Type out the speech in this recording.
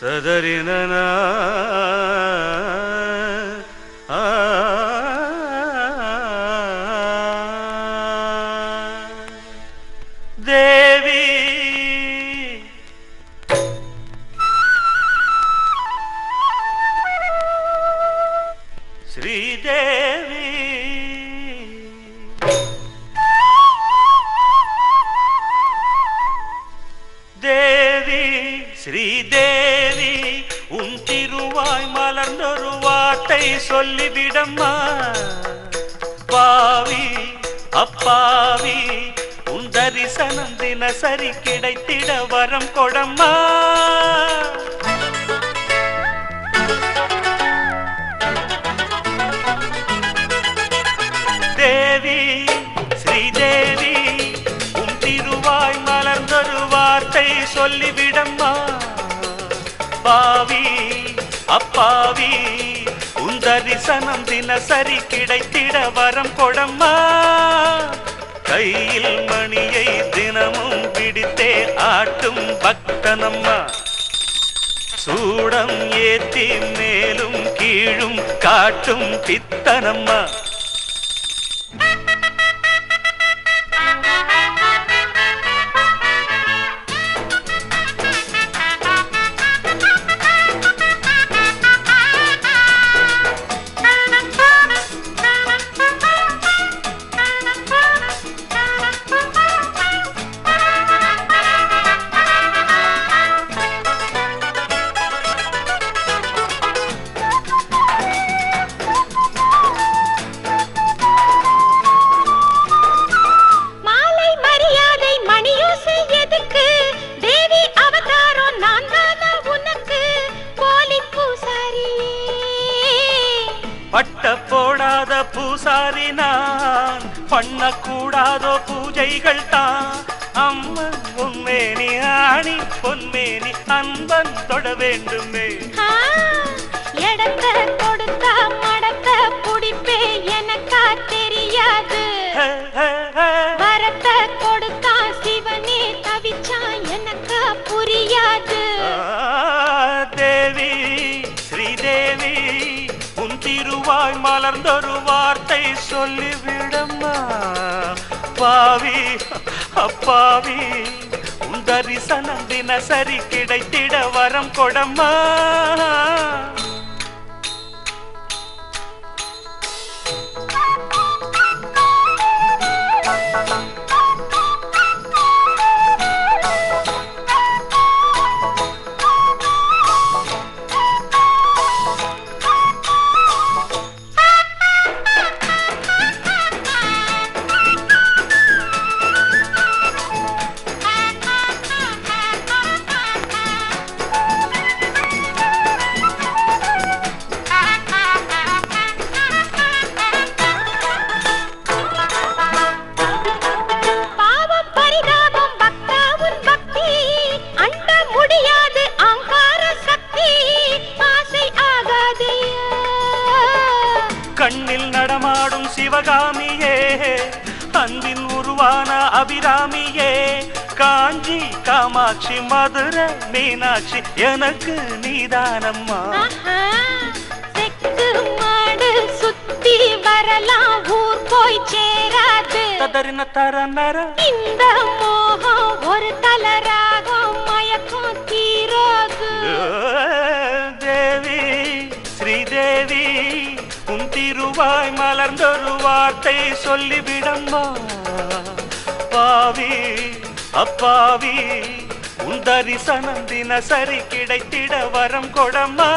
ததறினனா தேவி ஸ்ரீதேவி தேவி ஸ்ரீதேவி உன் திருவாய் மலர்ந்தொரு வார்த்தை சொல்லிவிடம்மா. பாவி அப்பாவி உன் தரிசனம் தினசரி கிடைத்திட வரம் கொடம்மா. தேவி ஸ்ரீதேவி உன் திருவாய் மலர்ந்தொரு வார்த்தை சொல்லிவிடம்மா. பாவி அப்பாவி உன் தரிசனம் தினசரி கிடைத்திட வரம் கொடம்மா. கையில் மணியை தினமும் பிடித்தே ஆட்டும் பக்தனம்மா. சூடம் ஏத்தி மேலும் கீழும் காட்டும் பித்தனம்மா. பட்ட போடாத பூசாரி நான், பண்ணக்கூடாதோ பூஜைகள் தான். அம்மன் உன்மேனி ஆணி பொன்மேனி அன்பன் தொட வேண்டுமே. எடத்த கொடுத்தா மடத்த புடிப்பே எனக்கா தெரியாது. வரத்த கொடுத்தா சிவனே தவிச்சா எனக்கா புரியாது. தேவி ஸ்ரீதேவி உன் திருவாய் மலர்ந்தொரு வார்த்தை சொல்லிவிடம்மா. பாவி அப்பாவி உன் தரிசனம் தினசரி கிடைத்திட வரம் கொடம்மா. கண்ணில் நடமாடும் சிவகாமியே, அன்பின் உருவான அபிராமியே, காஞ்சி காமாட்சி மதுரை மீனாட்சி எனக்கு நீதானம்மா. செக்கு மாடு சுத்தி வரலாம் ஊர் போய் சேராது. ததறின தரநர இந்த மோகம் ஒரு தலராகம் மயக்கம் தீராது. தேவி ஸ்ரீதேவி உன் திருவாய் மலர்ந்தொரு வார்த்தை சொல்லிவிடம்மா. பாவி அப்பாவி உன் தரிசனம் தினசரி கிடைத்திட வரம் கொடம்மா.